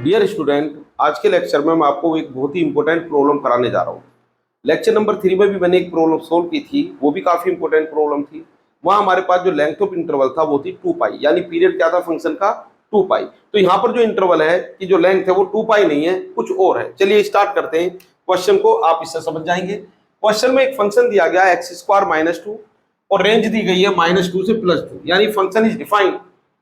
Dear student, आज के lecture में मैं आपको एक बहुत ही इंपॉर्टेंट प्रॉब्लम कराने जा रहा हूँ। लेक्चर नंबर 3 में भी मैंने एक प्रॉब्लम सोल्व की थी, वो भी काफी इंपॉर्टेंट प्रॉब्लम थी। वहाँ हमारे पास जो लेंथ ऑफ इंटरवल था वो थी 2 पाई, यानी पीरियड क्या था फंक्शन का 2 पाई। तो यहाँ पर जो इंटरवल है कि जो लेंथ है वो 2 पाई नहीं है, कुछ और है। चलिए स्टार्ट करते हैं क्वेश्चन को, आप इससे समझ जाएंगे। क्वेश्चन में एक फंक्शन दिया गया है x² - 2 और रेंज दी गई है -2 से +2, यानी function is defined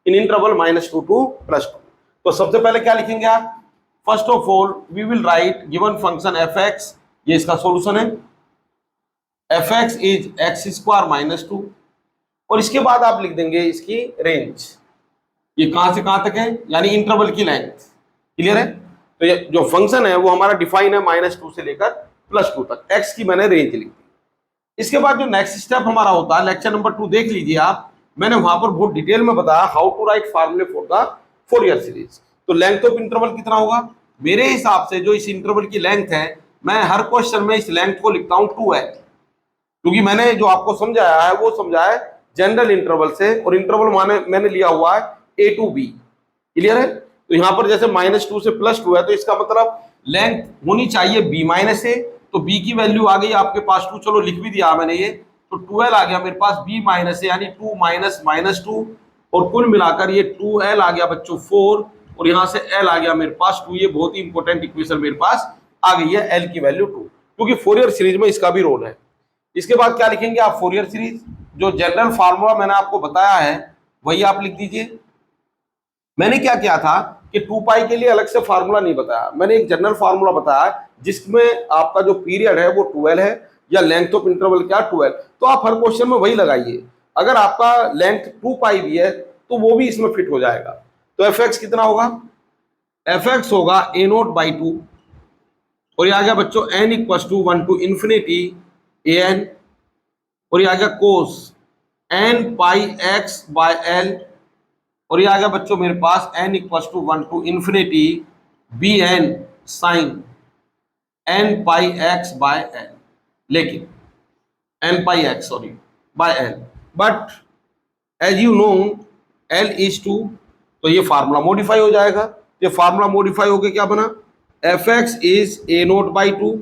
in interval -2 to +2। तो सबसे पहले क्या लिखेंगे आप? First of all we will write given function f(x), ये इसका सॉल्यूशन है। f(x) इज x² - 2 और इसके बाद आप लिख देंगे इसकी रेंज, ये कहां से कहां तक है, यानी इंटरवल की लेंथ। क्लियर है? तो ये जो फंक्शन है वो हमारा डिफाइन है -2 से लेकर +2 तक। x की मैंने रेंज लिख दी। इसके बाद जो नेक्स्ट स्टेप हमारा होता है, लेक्चर नंबर 2 देख लीजिए आप, मैंने वहां पर बहुत डिटेल में बताया हाउ टू राइट फार्मूले फॉर द फोरियर सीरीज। तो लेंथ ऑफ इंटरवल कितना होगा? मेरे हिसाब से जो इस इंटरवल की लेंथ है, मैं हर क्वेश्चन में इस लेंथ को लिखता हूं 2l, क्योंकि मैंने जो आपको समझाया है वो समझाया है जनरल इंटरवल से, और इंटरवल मैंने लिया हुआ है a to b। क्लियर है? तो यहां पर जैसे -2 से +2 है, तो इसका मतलब लेंथ होनी चाहिए b-a, तो b की वैल्यू आ गई आपके पास 2, चलो लिख भी दिया मैंने ये, तो 12 आ गया मेरे पास b-a, यानी 2 -2, और कुल मिलाकर ये 2l आ गया बच्चों 4, और यहां से l आ गया मेरे पास 2। ये बहुत ही इंपॉर्टेंट इक्वेशन मेरे पास आ गई है, l की वैल्यू 2, क्योंकि फोरियर सीरीज में इसका भी रोल है। इसके बाद क्या लिखेंगे आप? फोरियर सीरीज, जो जनरल फार्मूला मैंने आपको बताया है वही आप लिख दीजिए। मैंने क्या किया था कि 2 पाई के लिए अलग से फार्मूला नहीं बताया, मैंने एक जनरल फार्मूला बताया जिसमें आपका जो पीरियड है वो 12 है, या लेंथ ऑफ इंटरवल क्या 12। तो आप हर क्वेश्चन में वही लगाइए। अगर आपका लेंथ 2 पाई भी है तो वो भी इसमें फिट हो जाएगा। तो f(x) कितना होगा? f(x) होगा a0/2, और ये आ गया बच्चों n = 1 to ∞ an, और ये आ गया cos nπx/l, और ये आ गया बच्चों मेरे पास n = 1 to ∞ bn sin nπx/l, लेकिन nπx sorry by l, but as you know l is 2, तो ये फार्मूला मॉडिफाई हो जाएगा। ये फार्मूला मॉडिफाई होकर क्या बना? f(x) is a0/2,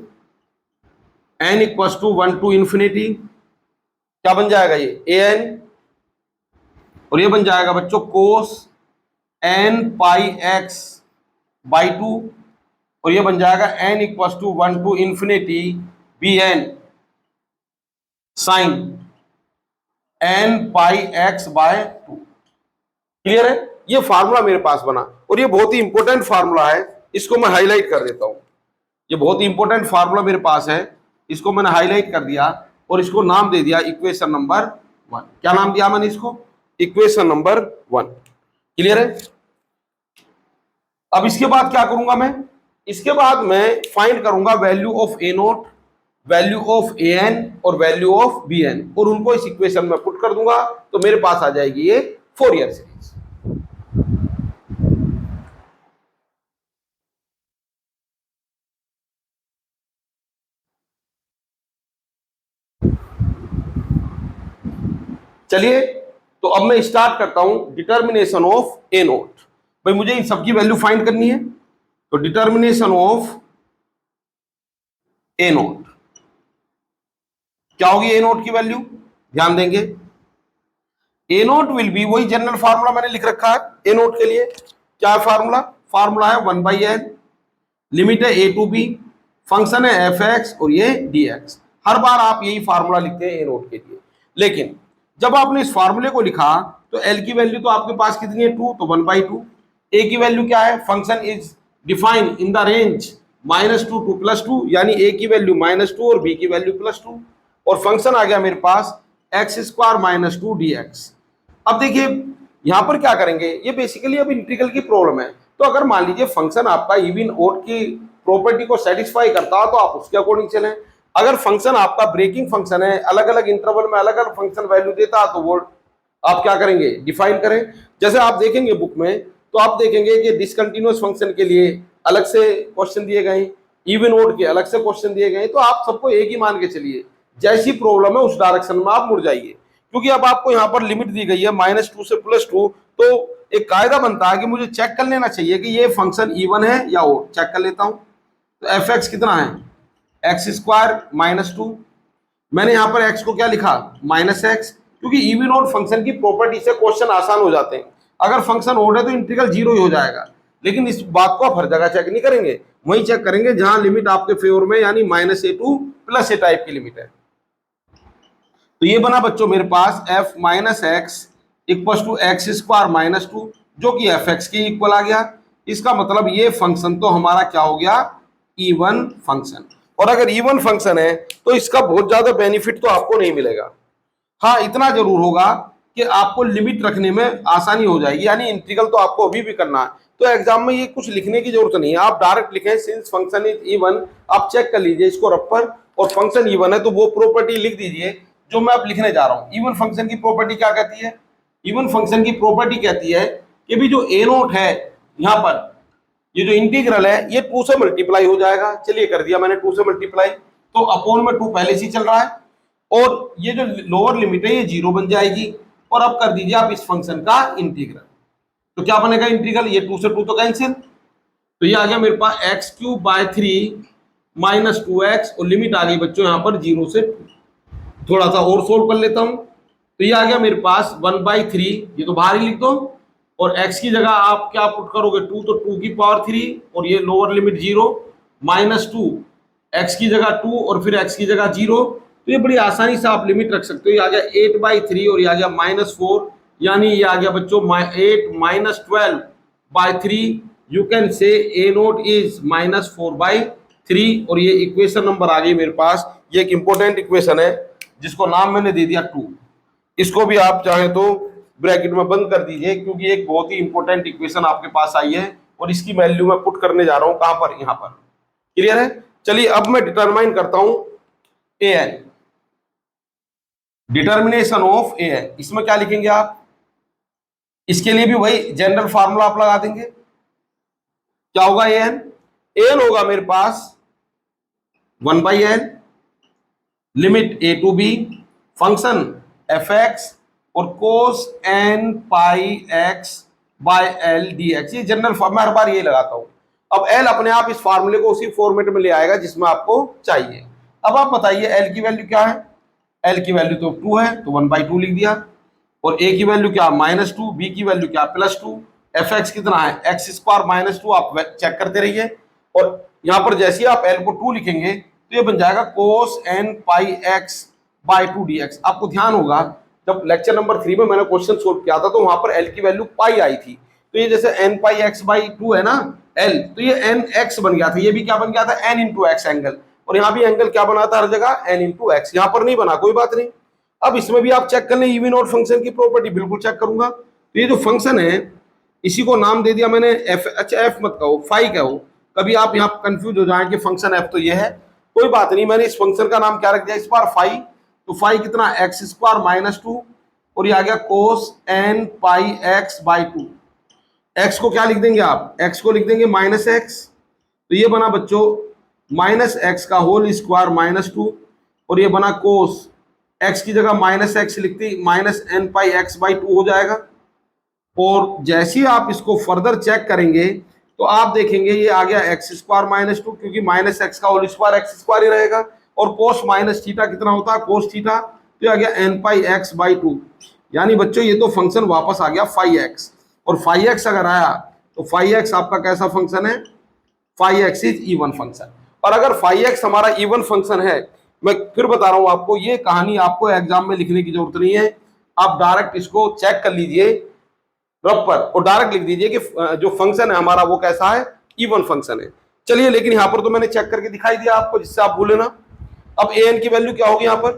n = 1 to ∞, क्या बन जाएगा ये an, और ये बन जाएगा बच्चों cos nπx/2, और ये बन जाएगा n = 1 to ∞ bn sin nπx/2। Clear है? ये फार्मूला मेरे पास बना, और ये बहुत ही इंपॉर्टेंट फार्मूला है, इसको मैं हाईलाइट कर देता हूं। ये बहुत ही इंपॉर्टेंट फार्मूला मेरे पास है, इसको मैंने हाईलाइट कर दिया और इसको नाम दे दिया इक्वेशन नंबर 1। क्या नाम दिया मैंने इसको? Equation number 1। क्लियर है? अब इसके बाद क्या करूंगा मैं? इसके बाद मैं फाइंड करूंगा value of a0, value of an और वैल्यू ऑफ bn, और उनको इस इक्वेशन में पुट कर दूंगा, तो मेरे पास आ जाएगी ये फोरियर सीरीज। चलिए, तो अब मैं स्टार्ट करता हूं डिटर्मिनेशन ऑफ a0। भाई मुझे इन सबकी वैल्यू फाइंड करनी है, तो डिटर्मिनेशन ऑफ a0 क्या होगी? a0 की वैल्यू ध्यान देंगे, a0 विल बी, वही जनरल फार्मूला मैंने लिख रखा है a0 के लिए। क्या फार्मूला? फार्मूला है 1/n, लिमिट है a to b, फंक्शन है f(x) और ये dx। हर बार आप यही फार्मूला लिखते हैं a0 के लिए। लेकिन जब आपने इस फार्मूले को लिखा तो l की वैल्यू तो आपके पास कितनी है? 2, तो 1/2। a की वैल्यू क्या है? Function is defined in the range -2 to +2, यानी a की वैल्यू -2 और b की वैल्यू +2, और फंक्शन आ गया मेरे पास x² - 2 dx। अब देखिए यहां पर क्या करेंगे, ये बेसिकली अब इंटीग्रल की प्रॉब्लम है। तो अगर मान लीजिए फंक्शन आपका इवन ओड की प्रॉपर्टी को सेटिस्फाई करता हो तो आप उसके अकॉर्डिंग चलें। अगर फंक्शन आपका ब्रेकिंग फंक्शन है, अलग अलग इंटरवल में अलग अलग फंक्शन वैल्यू देता है, तो वो आप क्या करेंगे? डिफाइन करें। जैसे आप देखेंगे बुक में, तो आप देखेंगे कि डिसकंटिन्यूअस फंक्शन के लिए अलग से क्वेश्चन दिए गए, इवन ओड के अलग से क्वेश्चन दिए गए। तो आप सबको एक ही मान के चलिए, जैसी प्रॉब्लम है उस डायरेक्शन में आप मुड़ जाइए, क्योंकि अब आपको यहाँ पर लिमिट दी गई है -2 से +2, तो एक कायदा बनता है कि मुझे चेक कर लेना चाहिए कि ये फंक्शन इवन है या ओड। चेक कर लेता हूं। तो एफ एक्स कितना है, x² -2। मैंने यहाँ पर x को क्या लिखा, -x, क्योंकि इवन ओड फंक्शन की प्रॉपर्टी से क्वेश्चन आसान हो जाते हैं। अगर फंक्शन ओड है तो इंटीग्रल 0 ही हो जाएगा, लेकिन इस बात को आप हर जगह चेक नहीं करेंगे, वही चेक करेंगे जहां लिमिट आपके फेवर में, यानी -a टू +a टाइप की लिमिट है। तो ये बना बच्चों मेरे पास f -x = x² -2, जो कि fx के इक्वल आ गया। इसका मतलब ये फंक्शन तो हमारा क्या हो गया, इवन फंक्शन। और अगर इवन फंक्शन है तो इसका बहुत ज्यादा बेनिफिट तो आपको नहीं मिलेगा। हाँ, इतना जरूर होगा कि आपको लिमिट रखने में आसानी हो जाएगी, यानी इंटीग्रल तो आपको अभी भी करना है। तो एग्जाम में ये कुछ लिखने की जरूरत नहीं है, आप डायरेक्ट लिखें सिंस फंक्शन इज इवन। आप चेक कर लीजिए इसको रफ पर, और फंक्शन इवन है तो वो प्रॉपर्टी लिख दीजिए जो मैं अब लिखने जा रहा हूं। इवन फंक्शन की प्रॉपर्टी क्या कहती है, इवन फंक्शन की प्रॉपर्टी कहती है कि भी जो ए नोट है यहाँ पर, ये जो इंटीग्रल है ये 2 से मल्टीप्लाई हो जाएगा। चलिए कर दिया मैंने 2 से मल्टीप्लाई, तो अपॉन में 2 पहले से चल रहा है, और ये जो लोअर लिमिट है ये 0 बन जाएगी। और अब कर दीजिए आप इस फंक्शन का इंटीग्रल, तो क्या बनेगा इंटीग्रल, ये 2 से 2 तो कैंसिल, तो ये आ गया मेरे पास x³ - 2x, और लिमिट आ गई बच्चों यहाँ पर 0 से 2। थोड़ा सा और सोल्व कर लेता हूं, तो ये आ गया मेरे पास 1/3, ये तो बाहर ही लिख दो, और x की जगह आप क्या पुट करोगे 2, तो 2 की पावर 3, और ये लोअर लिमिट 0 -2, x की जगह 2 और फिर x की जगह 0। तो ये बड़ी आसानी से आप लिमिट रख सकते हो। ये आ गया 8/3 और ये आ गया -4, यानी ये आ गया बच्चों 8 - 12/3। You can say a note is -4/3, और ये इक्वेशन नंबर आ गई मेरे पास। ये एक इंपॉर्टेंट इक्वेशन है जिसको नाम मैंने दे दिया 2। इसको भी आप चाहे तो ब्रैकेट में बंद कर दीजिए, क्योंकि एक बहुत ही इंपॉर्टेंट इक्वेशन आपके पास आई है, और इसकी वैल्यू मैं पुट करने जा रहा हूं कहां पर, यहां पर। क्लियर है। चलिए अब मैं डिटरमाइन करता हूं an, डिटर्मिनेशन ऑफ an। इसमें क्या लिखेंगे आप, इसके लिए भी वही जनरल फार्मूला आप लगा देंगे। क्या होगा an होगा मेरे पास 1/n limit a to b function fx और cos n pi x/l dx। ये जनरल फॉर्मूला, हर बार ये लगाता हूं। अब l अपने आप इस फार्मूले को उसी फॉर्मेट में ले आएगा जिसमें आपको चाहिए। अब आप बताइए l की वैल्यू क्या है, l की वैल्यू तो 2 है, तो 1/2 लिख दिया, और a की वैल्यू क्या -2, b की वैल्यू क्या +2, fx कितना है x² -2। आप चेक करते रहिए, और यहां पर जैसे ही आप l को 2 लिखेंगे तो ये बन जाएगा cos n pi x/2 dx। आपको ध्यान होगा जब लेक्चर नंबर 3 में मैंने क्वेश्चन सोल्व किया था तो वहां पर l की वैल्यू पाई आई थी, तो ये जैसे n पाई x/2 है ना l, तो ये nx बन गया था। ये भी क्या बन गया था, n × x एंगल, और यहाँ भी एंगल क्या बना था हर जगह, n × x। यहाँ पर नहीं बना, कोई बात नहीं। अब इसमें भी आप चेक कर लें इवन और फंक्शन की प्रॉपर्टी, बिल्कुल चेक करूंगा। तो ये जो फंक्शन है इसी को नाम दे दिया मैंने f। अच्छा f मत कहो, फाई कहो, कभी आप यहाँ कंफ्यूज हो जाए कि फंक्शन f तो ये है, कोई बात नहीं। मैंने इस फंक्शन का नाम क्या रख दिया इस बार, फाई। तो फाई कितना, x² - 2, और ये आ गया cos n pi x/2। x को क्या लिख देंगे आप, x को लिख देंगे -x, तो ये बना बच्चों -x का होल स्क्वायर -2, और ये बना cos, x की जगह -x लिखती -n पाई x/2 हो जाएगा। और जैसे ही आप इसको फर्दर चेक करेंगे तो आप देखेंगे ये आ गया x² -2, क्योंकि -x का होल स्क्वायर x² ही रहेगा, और cos - थीटा कितना होता है, cos थीटा, तो आ गया n पाई x/2। यानी बच्चों ये तो फंक्शन वापस आ गया फाई x, और फाई x अगर आया तो फाई x आपका कैसा फंक्शन है, phi x is even function. और अगर फाई x हमारा इवन फंक्शन है, मैं फिर बता रहा हूं आपको, ये कहानी आपको एग्जाम में लिखने की जरूरत नहीं है, आप डायरेक्ट इसको चेक कर लीजिए रफ पर, और डायरेक्ट लिख दीजिए कि जो फंक्शन है हमारा वो कैसा है, इवन फंक्शन है। चलिए, लेकिन यहां पर तो मैंने चेक करके दिखाई दिया आपको, जिससे आप भूले ना। अब an की वैल्यू क्या होगी, यहां पर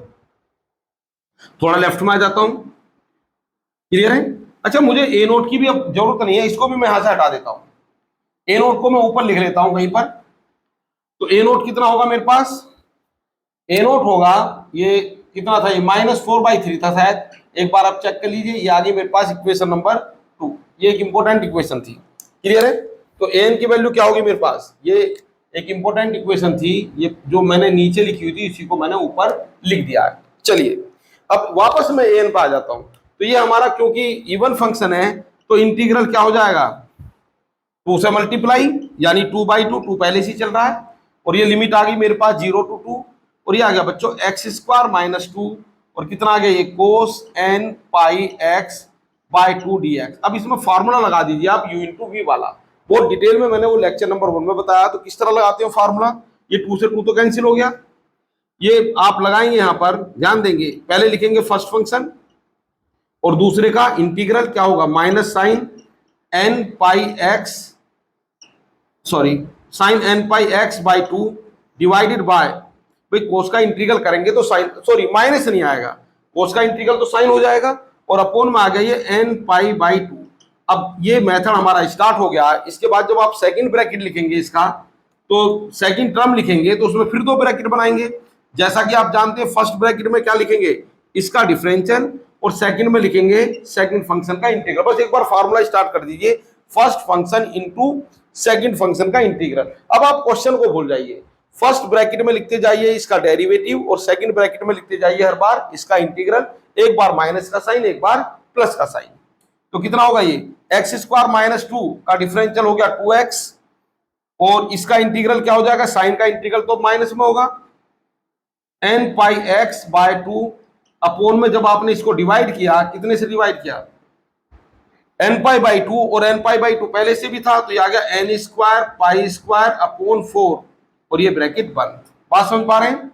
थोड़ा लेफ्ट में आ जाता हूं, क्लियर है। अच्छा, मुझे a नोट की भी अब जरूरत नहीं है, इसको भी मैं यहां से हटा देता हूं। a नोट को मैं ऊपर लिख लेता हूं कहीं पर। तो a नोट कितना होगा मेरे पास, a नोट होगा, ये कितना था, ये -4/3 था शायद, एक बार आप चेक कर लीजिए। ये आ गई मेरे पास इक्वेशन नंबर 2, ये एक इंपॉर्टेंट इक्वेशन थी, क्लियर है। तो an की वैल्यू क्या होगी मेरे पास, ये एक इंपॉर्टेंट इक्वेशन थी, ये जो मैंने नीचे लिखी हुई थी इसी को मैंने ऊपर लिख दिया है। चलिए अब वापस मैं an पे आ जाता हूं, तो ये हमारा क्योंकि इवन फंक्शन है तो इंटीग्रल क्या हो जाएगा, 2 से मल्टीप्लाई, यानी 2/2, 2 पहले से ही चल रहा है, और ये लिमिट आ गई मेरे पास 0 to 2, और ये आ गया बच्चों x² - 2, और कितना आ गया ये cos n pi x/2 dx। अब इसमें फार्मूला लगा दीजिए आप u × v वाला, बहुत डिटेल में मैंने वो लेक्चर नंबर 1 में बताया। तो किस तरह लगाते हो फार्मूला, ये 2 से 2 तो कैंसिल हो गया, ये आप लगाएंगे यहां पर, ध्यान देंगे, पहले लिखेंगे फर्स्ट फंक्शन और दूसरे का इंटीग्रल क्या होगा, minus sine n pi x/2 divided by, भाई कोस का इंटीग्रल करेंगे तो साइन, सॉरी माइनस नहीं आएगा, कोस का इंटीग्रल तो साइन हो जाएगा, और अपोन में आ गया ये n π/2। अब ये मेथड हमारा स्टार्ट हो गया। इसके बाद जब आप सेकंड ब्रैकेट लिखेंगे इसका, तो सेकंड टर्म लिखेंगे तो उसमें फिर 2 ब्रैकेट बनाएंगे। जैसा कि आप जानते हैं फर्स्ट ब्रैकेट में क्या लिखेंगे, इसका डिफरेंशियल, और सेकंड में लिखेंगे सेकंड फंक्शन का इंटीग्रल। बस एक बार फार्मूला स्टार्ट कर दीजिए, first function into second function का इंटीग्रल। अब आप क्वेश्चन को भूल जाइए, फर्स्ट ब्रैकेट में लिखते जाइए इसका डेरिवेटिव, और सेकंड ब्रैकेट में लिखते जाइए हर बार इसका इंटीग्रल, एक बार माइनस का साइन, एक बार प्लस का साइन। तो कितना होगा ये x² - 2 का डिफरेंशियल हो गया 2x, और इसका इंटीग्रल क्या हो जाएगा, साइन का इंटीग्रल तो माइनस में होगा n पाई x/2 अपोन में, जब आपने इसको डिवाइड किया, कितने से डिवाइड किया, n π/2, और n π/2 पहले से भी था, तो ये आ गया n² π² अपोन 4, और ये ब्रैकेट बंद। बात समझ पा रहे हैं।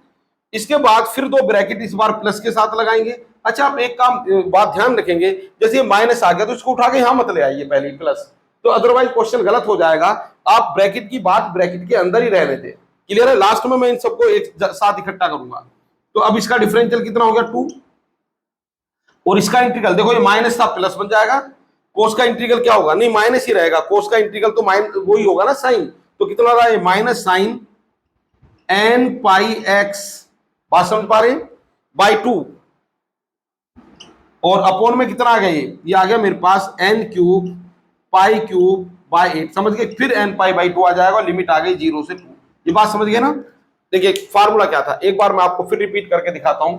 इसके बाद फिर 2 ब्रैकेट इस बार प्लस के साथ लगाएंगे। अच्छा, आप एक बात ध्यान रखेंगे, जैसे ये माइनस आ गया तो इसको उठा के यहां मत ले आइए पहले प्लस, तो अदरवाइज क्वेश्चन गलत हो जाएगा। आप ब्रैकेट की बात ब्रैकेट के अंदर ही रहने दें, क्लियर है। लास्ट में मैं इन सबको एक साथ इकट्ठा करूंगा। तो अब इसका डिफरेंशियल कितना हो गया 2, और इसका इंटीग्रल देखो, ये माइनस था प्लस बन जाएगा, कोस का इंटीग्रल क्या होगा, नहीं माइनस ही रहेगा, कोस का इंटीग्रल तो माइनस वही होगा ना साइन, तो कितना रहा है minus sine n pi x, बात समझ पा रहे, /2, और अपोन में कितना आ गया, ये आ गया मेरे पास n³ π³/8, समझ गए। फिर n π/2 आ जाएगा, लिमिट आ गई 0 से 2। ये बात समझ गए ना। देखिए फार्मूला क्या था, एक बार मैं आपको फिर रिपीट करके दिखाता हूं।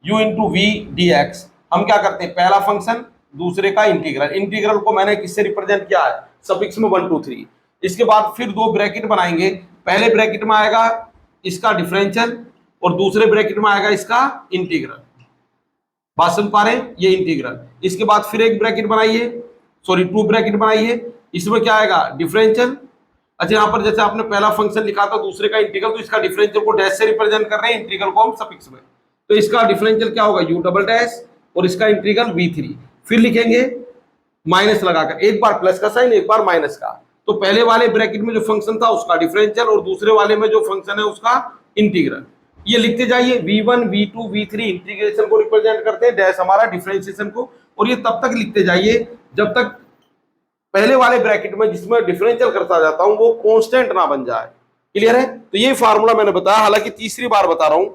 u × v dx, हम क्या करते हैं, पहला फंक्शन दूसरे का इंटीग्रल, इंटीग्रल को मैंने किससे रिप्रेजेंट किया है, सफिक्स में 1 2 3। इसके बाद फिर 2 ब्रैकेट बनाएंगे, पहले ब्रैकेट में आएगा इसका डिफरेंशियल, और दूसरे ब्रैकेट में आएगा इसका इंटीग्रल, बात समझ पा रहे हैं, ये इंटीग्रल। इसके बाद फिर एक ब्रैकेट बनाइए, सॉरी 2 ब्रैकेट बनाइए, इसमें क्या आएगा डिफरेंशियल। अच्छा, यहाँ पर जैसे आपने पहला फंक्शन लिखा था दूसरे का इंटीग्रल, तो इसका डिफरेंशियल को डैश से रिप्रेजेंट कर रहे हैं, इंटीग्रल को हम सफिक्स में, तो इसका डिफरेंशियल क्या होगा u∬, और इसका इंटीग्रल v3। फिर लिखेंगे माइनस लगाकर, एक बार प्लस का साइन, एक बार माइनस का। तो पहले वाले ब्रैकेट में जो फंक्शन था उसका डिफरेंशियल, और दूसरे वाले में जो फंक्शन है उसका इंटीग्रल। ये लिखते जाइए, v1 v2 v3 इंटीग्रेशन को रिप्रेजेंट करते हैं, डैश हमारा डिफरेंशिएशन को, और ये तब तक लिखते जाइए जब तक पहले वाले ब्रैकेट में जिसमें डिफरेंशियल करता जाता हूं वो कांस्टेंट ना बन जाए, क्लियर है। तो ये फार्मूला मैंने बताया, हालांकि तीसरी बार बता रहा हूं,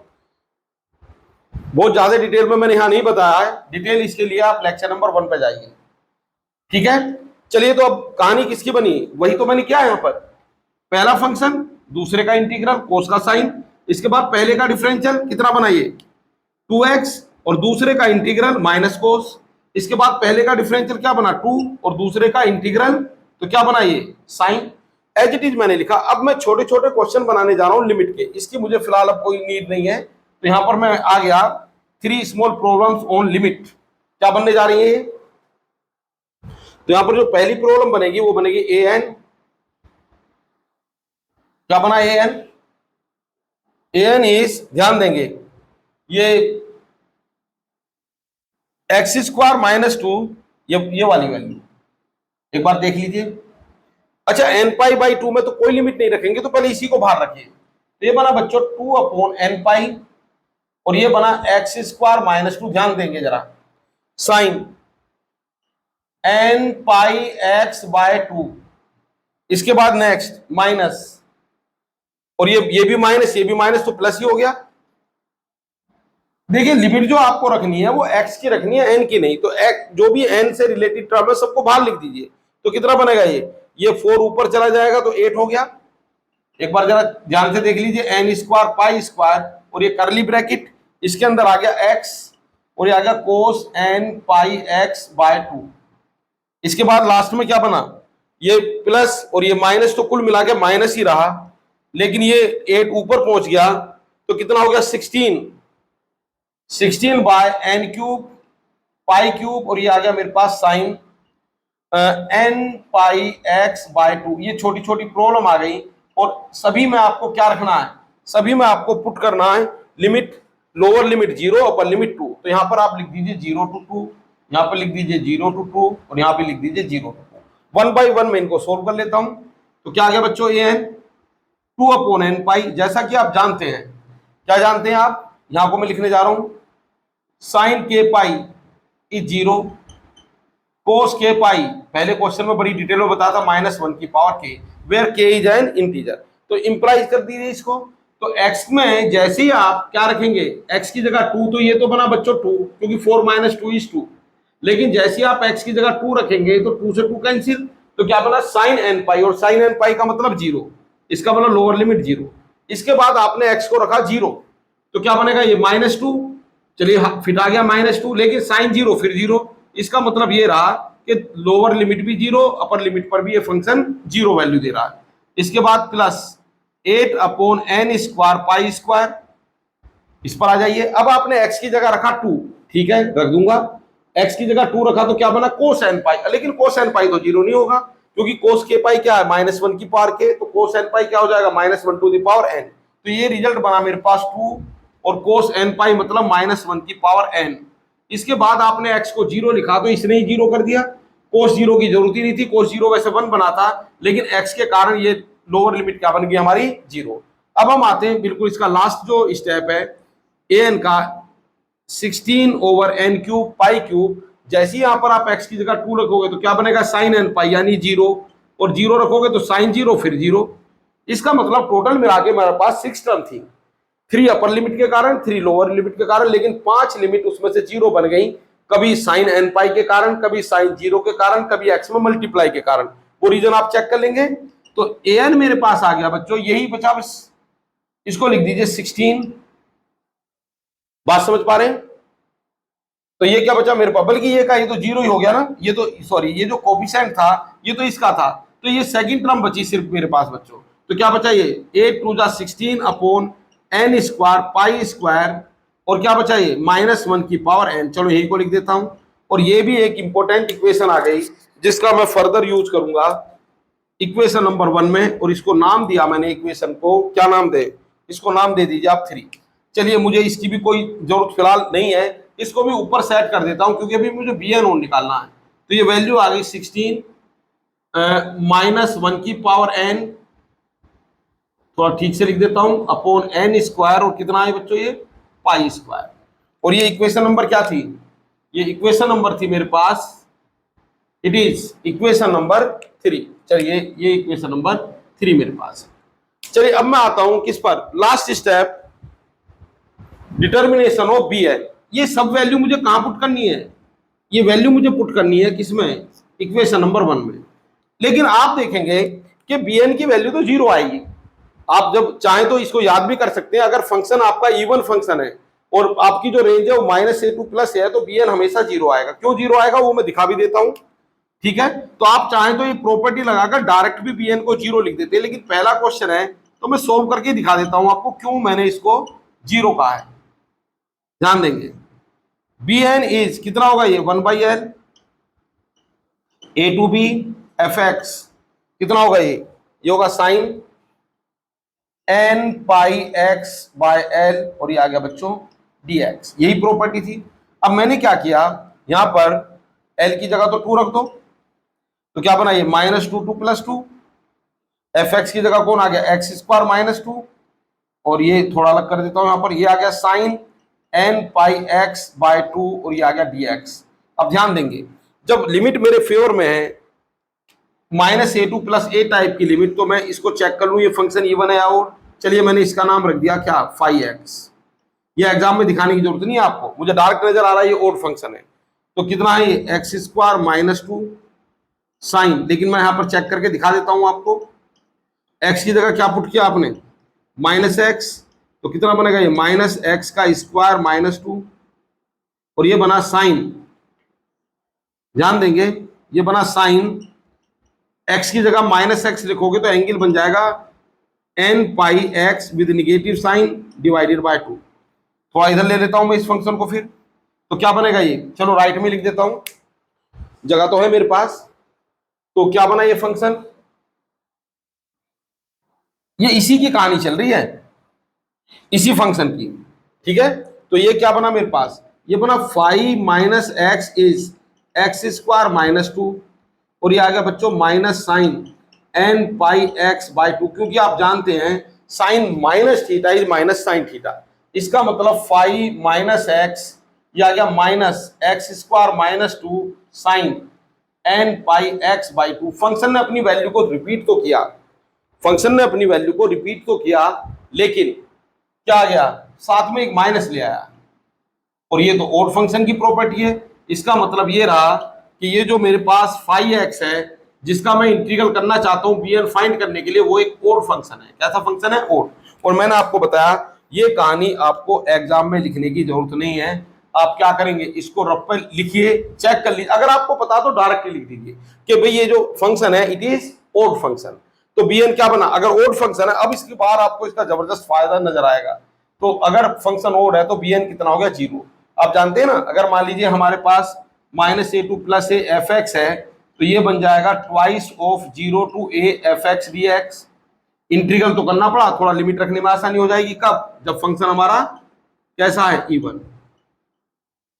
बहुत ज्यादा डिटेल में मैंने यहां नहीं बताया है, डिटेल इसके लिए आप लेक्चर नंबर 1 पे जाइए, ठीक है। चलिए, तो अब कहानी किसकी बनी, वही तो मैंने किया यहां पर, पहला फंक्शन दूसरे का इंटीग्रल कोस का साइन, इसके बाद पहले का डिफरेंशियल कितना बनाइए 2x, और दूसरे का इंटीग्रल माइनस कोस, इसके बाद पहले का डिफरेंशियल क्या बना 2, और दूसरे का इंटीग्रल तो क्या बनाइए साइन, एज इट इज मैंने लिखा। अब मैं छोटे छोटे क्वेश्चन बनाने जा रहा हूं लिमिट के, इसकी मुझे फिलहाल अब कोई नीड नहीं है, तो यहां पर मैं आ गया 3 स्मॉल प्रॉब्लम्स ऑन लिमिट, क्या बनने जा रही है। तो यहां पर जो पहली प्रॉब्लम बनेगी वो बनेगी an, क्या बना an इज, ध्यान देंगे, ये x² - 2, ये वाली वैल्यू एक बार देख लीजिए। अच्छा, n π/2 में तो कोई लिमिट नहीं रखेंगे, तो पहले इसी को बाहर रखिए। तो ये बना बच्चों 2/n π, और ये बना x² - 2, ध्यान देंगे जरा, साइन n πx/2। इसके बाद नेक्स्ट माइनस, और ये भी माइनस, ये भी माइनस, तो प्लस ही हो गया। देखिए लिमिट जो आपको रखनी है वो x की रखनी है, n की नहीं। तो x जो भी n से रिलेटेड टर्म है सबको बाहर लिख दीजिए। तो कितना बनेगा ये 4 ऊपर चला जाएगा तो 8 हो गया। एक बार जरा ध्यान से देख लीजिए, n² π², और ये करली ब्रैकेट, इसके अंदर आ गया x और ये आ गया कोस एन पाई एक्स बाय 2। इसके बाद लास्ट में क्या बना, ये प्लस और ये माइनस, तो कुल मिला के माइनस ही रहा, लेकिन ये 8 ऊपर पहुंच गया तो कितना हो गया 16 by n cube pi cube, और ये आ गया मेरे पास sine n pi x by 2। ये छोटी छोटी प्रॉब्लम आ गई, और सभी में आपको क्या रखना है, सभी में आपको पुट करना है limit, lower limit 0 upper limit 2। तो यहां पर आप लिख दीजिए 0 to 2, यहां पर लिख दीजिए 0 to 2, और यहां पे लिख दीजिए 0 to 2। 1 by 1 मैं इनको सोल्व कर लेता हूं। तो क्या आ गया बच्चों, ये है 2 अपॉन एन पाई। जैसा कि आप जानते हैं, क्या जानते हैं आप, यहां को मैं लिखने जा रहा हूं साइन के पाई इज 0, कोस के पाई पहले क्वेश्चन में बड़ी डिटेल में बताया था -1 की पावर के, वेयर के इज एन इंटीजर। तो इंप्लाइज कर दीजिए इसको। तो x में जैसे ही आप क्या रखेंगे, x की जगह 2, तो ये तो बना बच्चों 2, क्योंकि 4 - 2 = 2। लेकिन जैसे ही आप x की जगह 2 रखेंगे तो 2 से 2 कैंसिल, तो क्या बना साइन एन पाई, और साइन एन पाई का मतलब 0, इसका बना लोअर लिमिट 0। इसके बाद आपने x को रखा 0, तो क्या बनेगा ये -2, चलिए फिट आ गया -2, लेकिन साइन 0 फिर 0, इसका मतलब ये रहा कि लोअर लिमिट भी 0, अपर लिमिट पर भी ये फंक्शन 0 वैल्यू दे रहा है। इसके बाद plus 8 upon n square pi square, इस पर आ जाइए। अब आपने x की जगह रखा 2, ठीक है रख दूंगा, x की जगह 2 रखा तो क्या बना कोस एन पाई, लेकिन कोस एन पाई तो 0 नहीं होगा, क्योंकि कोस के पाई क्या है -1 की पावर के, तो कोस एन पाई क्या हो जाएगा -1 to the power n। तो ये रिजल्ट बना मेरे पास 2, और कोस एन पाई मतलब -1 की पावर n। इसके बाद आपने x को 0 लिखा तो इसने ही 0 कर दिया, कोस 0 की जरूरत ही नहीं थी, कोस 0 वैसे 1 बना था, लेकिन x के कारण ये लोअर लिमिट क्या बन गई हमारी 0। अब हम आते हैं बिल्कुल इसका लास्ट जो स्टेप है an का, 16/n³ पाई क्यूब। जैसे ही यहां पर आप x की जगह 2 रखोगे तो क्या बनेगा साइन एन पाई यानी 0, और 0 रखोगे तो साइन 0 फिर 0। इसका मतलब टोटल मिला के मेरे पास 6 टर्म थी, 3 अपर लिमिट के कारण, 3 लोअर लिमिट के कारण, लेकिन 5 लिमिट उसमें से 0 बन गई, कभी साइन एन पाई के कारण, कभी साइन 0 के कारण, कभी x में मल्टीप्लाई के कारण। वो रीजन आप चेक कर लेंगे। तो an मेरे पास आ गया बच्चों, यही बचा बस, इसको लिख दीजिए 16। बात समझ पा रहे हैं? तो ये क्या बचा मेरे पास, बल्कि ये का ये तो 0 ही हो गया ना, ये तो सॉरी ये जो कोफिशिएंट था ये तो इसका था, तो ये सेकंड टर्म बची सिर्फ मेरे पास बच्चों। तो क्या बचा, ये 8 2 जा 16 upon n square pi square, और क्या बचा ये -1 की पावर n। चलो यही को लिख देता हूं। और ये भी एक इंपॉर्टेंट इक्वेशन आ गई जिसका मैं फर्दर यूज करूंगा इक्वेशन नंबर 1 में, और इसको नाम दिया मैंने, इक्वेशन को क्या नाम दे, इसको नाम दे दीजिए आप 3। चलिए मुझे इसकी भी कोई जरूरत फिलहाल नहीं है, इसको भी ऊपर सेट कर देता हूं, क्योंकि अभी मुझे bn निकालना है। तो ये वैल्यू आ गई 16 -1 की पावर n, थोड़ा ठीक से लिख देता हूं, अपॉन n स्क्वायर, और कितना है बच्चों ये पाई स्क्वायर। और ये इक्वेशन नंबर क्या थी, ये इक्वेशन नंबर थी मेरे पास, इट इज इक्वेशन नंबर 3। चलिए ये इक्वेशन नंबर 3 मेरे पास है। चलिए अब मैं आता हूं किस पर, last step, determination of bn। ये सब वैल्यू मुझे कहां पुट करनी है, ये वैल्यू मुझे पुट करनी है किसमें, इक्वेशन नंबर 1 में। लेकिन आप देखेंगे कि bn की वैल्यू तो 0 आएगी। आप जब चाहें तो इसको याद भी कर सकते हैं, अगर फंक्शन आपका इवन फंक्शन है और आपकी जो रेंज है वो -a2 प्लस है, तो bn हमेशा 0 आएगा। क्यों 0 आएगा वो मैं दिखा भी देता हूं, ठीक है। तो आप चाहें तो ये प्रॉपर्टी लगाकर डायरेक्ट भी bn को 0 लिख देते हैं, लेकिन पहला क्वेश्चन है तो मैं सोल्व करके दिखा देता हूं आपको क्यों मैंने इसको 0 कहा है। ध्यान देंगे, bn इज कितना होगा, ये 1/l a to b fx, कितना होगा ये होगा sign n pi x bye l, और ये आ गया बच्चों dx। यही प्रॉपर्टी थी। अब मैंने क्या किया, यहां पर l की जगह तो 2 रख दो, तो क्या बना ये -2 2 + 2, fx की जगह कौन आ गया x² -2, और ये थोड़ा अलग कर देता हूं यहां पर, ये आ गया sign n pi x by 2, और ये आ गया dx। अब ध्यान देंगे, जब लिमिट मेरे फेवर में है -a2 + a टाइप की लिमिट, तो मैं इसको चेक कर लूं ये फंक्शन इवन है और, चलिए मैंने इसका नाम रख दिया क्या, फाई x। ये एग्जाम में दिखाने की जरूरत नहीं है आपको, मुझे डायरेक्ट नजर आ रहा है ये ओड फंक्शन है। तो कितना है ये x² -2 साइन, लेकिन मैं यहां पर चेक करके दिखा देता हूं आपको, x की जगह क्या पुट किया आपने -x, तो कितना बनेगा ये -x² -2, और ये बना साइन, ध्यान देंगे ये बना साइन, x की जगह माइनस एक्स लिखोगे तो एंगल बन जाएगा n pi x with negative sine divided by 2। थोड़ा इधर ले लेता हूं मैं इस फंक्शन को, फिर तो क्या बनेगा ये, चलो राइट में लिख देता हूं, जगह तो है मेरे पास। तो क्या बना ये फंक्शन, ये इसी की कहानी चल रही है, इसी फंक्शन की, ठीक है। तो ये क्या बना मेरे पास, ये बना 5 minus x is x square minus 2, और ये आ गया बच्चों minus sine n pi x by 2, क्योंकि आप जानते हैं sine minus theta is minus sine theta, इसका मतलब 5 माइनस एक्स, ये आ गया minus x square minus 2 sine n pi x by 2। Function ने अपनी वैल्यू को रिपीट तो किया, फंक्शन ने अपनी वैल्यू को रिपीट तो किया, लेकिन क्या आ गया, साथ में एक माइनस ले आया, और ये तो ओड फंक्शन की प्रॉपर्टी है। इसका मतलब ये रहा कि ये जो मेरे पास 5x है, जिसका मैं इंटीग्रल करना चाहता हूं bn फाइंड करने के लिए, वो एक ओड फंक्शन है। कैसा फंक्शन है, ओड। और मैंने आपको बताया ये कहानी आपको एग्जाम में लिखने की जरूरत नहीं है, आप क्या करेंगे, इसको रफ पे लिखिए, चेक कर लीजिए, अगर आपको पता तो डायरेक्टली लिख दीजिए कि भाई ये जो फंक्शन है इट इज ओड फंक्शन। तो bn क्या बना, अगर ओड फंक्शन है, अब इसके बाद आपको इसका जबरदस्त फायदा नजर आएगा। तो अगर फंक्शन ओड है तो bn कितना हो गया, 0। आप जानते हैं ना, अगर मान लीजिए हमारे पास minus a two plus a f x है, तो ये बन जाएगा twice of 0 two a f x d x. Integral तो करना पड़ा, थोड़ा लिमिट रखने में आसानी हो जाएगी, कब, जब फंक्शन हमारा कैसा है, इवन।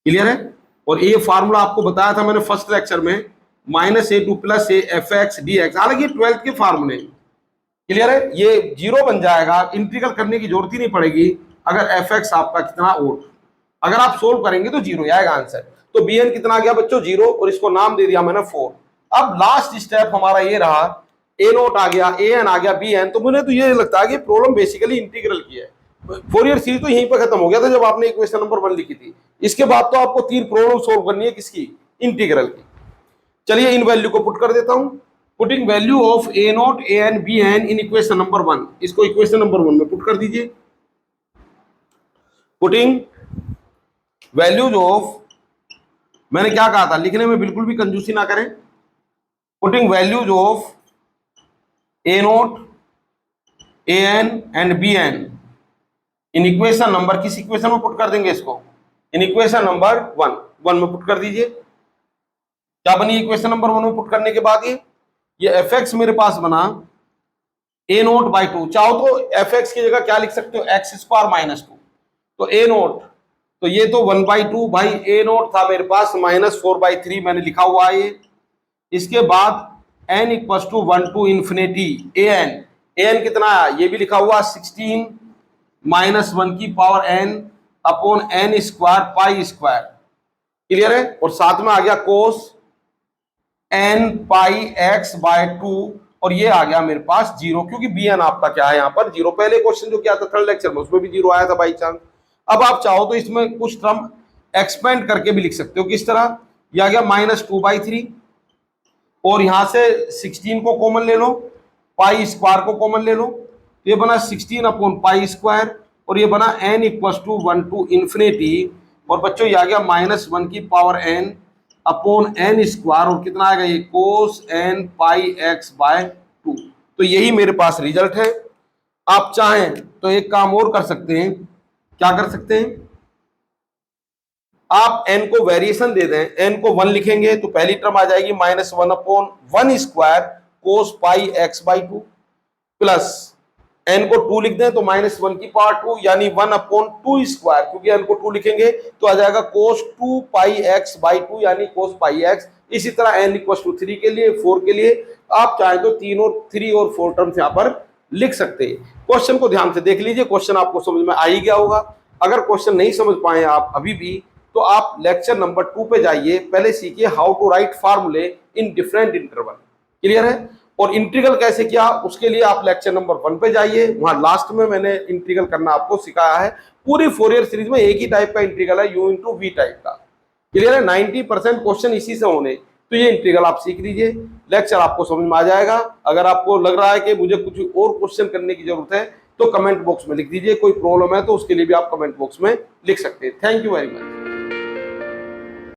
क्लियर है। और ये फार्मूला आपको बताया था मैंने फर्स्ट लेक्चर में, minus a two plus a f x d x, हालांकि 12th के फार्मूले। क्लियर है, ये 0 बन जाएगा, इंटीग्रल करने की जरूरत ही नहीं पड़ेगी अगर एफ एक्स आपका कितना ओड, अगर आप सोल्व करेंगे तो 0 आएगा आंसर। तो bn कितना आ गया बच्चों, 0, और इसको नाम दे दिया मैंने 4। अब लास्ट स्टेप हमारा ये रहा, a नोट आ गया, an आ गया, bn। तो मुझे तो ये लगता है कि प्रॉब्लम बेसिकली इंटीग्रल की है। फोरियर सीरीज तो यहीं पर खत्म हो गया था जब आपने इक्वेशन नंबर 1 लिखी थी। इसके बाद तो आपको 3 प्रॉब्लम सोल्व करनी है, किसकी, इंटीग्रल की। चलिए इन वैल्यू को पुट कर देता हूं, putting value of a note an bn in equation number 1, इसको इक्वेशन नंबर 1 में पुट कर दीजिए। पुटिंग वैल्यूज ऑफ, मैंने क्या कहा था, लिखने में बिल्कुल भी कंजूसी ना करें। Putting values of a naught a n and b n in equation number, किस इक्वेशन में पुट कर देंगे इसको, इन इक्वेशन नंबर 1 में पुट कर दीजिए। क्या बनी इक्वेशन नंबर 1 में पुट करने के बाद, ये एफ एक्स मेरे पास बना ए नोट बाई 2। चाहो तो एफ एक्स की जगह क्या लिख सकते हो, एक्स स्क्वायर माइनस 2। तो ए नोट, तो ये तो 1/2 भाई, ए नोट था मेरे पास -4/3 मैंने लिखा हुआ है ये। इसके बाद n equal to 1 to infinity an कितना है, ये भी लिखा हुआ 16 माइनस 1 की power n upon n square pi square. Clear है। और साथ में आ गया कोस n पाई x बाय 2, और ये आ गया मेरे पास 0, क्योंकि bn आपका क्या है यहाँ पर 0। पहले क्वेश्चन जो किया था थर्ड लेक्चर में उसमें भी 0 आया था बाई चांस। अब आप चाहो तो इसमें कुछ टर्म एक्सपेंड करके भी लिख सकते हो, किस तरह, ये आ गया -2/3, और यहां से 16 को कॉमन ले लो, पाई स्क्वायर को कॉमन ले लो, तो ये बना 16 अपॉन पाई स्क्वायर, और ये बना n equal to 1 to infinity, और बच्चों ये आ गया -1 की power n upon n square, और कितना आएगा ये cos n pi x by 2। तो यही मेरे पास रिजल्ट है। आप चाहें तो एक काम और कर सकते हैं, क्या कर सकते हैं, आप n को वेरिएशन दे दें, n को 1 लिखेंगे तो पहली टर्म आ जाएगी -1 upon 1 square cos pi x by 2, plus n को 2 लिख दें तो -1 की पावर 2 यानी 1 अपॉन 2 स्क्वायर, क्योंकि n को 2 लिखेंगे तो आ जाएगा कोस 2 पाई x बाई 2 यानी कोस पाई x। इसी तरह n इक्वल टू 3 के लिए, 4 के लिए आप चाहें तो 3 और 4 टर्म्स यहाँ पर लिख सकते हैं। क्वेश्चन को ध्यान से देख लीजिए, क्वेश्चन आपको समझ में आ ही गया होगा। अगर क्वेश्चन नहीं समझ पाए आप अभी भी, तो आप लेक्चर नंबर 2 पे जाइए, पहले सीखिए हाउ टू राइट फार्मूले इन डिफरेंट इंटरवल। क्लियर है। और इंटीग्रल कैसे किया उसके लिए आप लेक्चर नंबर 1 पे जाइए, वहां लास्ट में मैंने इंटीग्रल करना आपको सिखाया है। पूरी फोरियर सीरीज में एक ही टाइप का इंटीग्रल है, u इंटू वी टाइप का। क्लियर है। 90% क्वेश्चन इसी से होने, तो ये इंटीग्रल आप सीख लीजिए, लेक्चर आपको समझ में आ जाएगा। अगर आपको लग रहा है कि मुझे कुछ और क्वेश्चन करने की जरूरत है तो कमेंट बॉक्स में लिख दीजिए, कोई प्रॉब्लम है तो उसके लिए भी आप कमेंट बॉक्स में लिख सकते हैं। Thank you very much.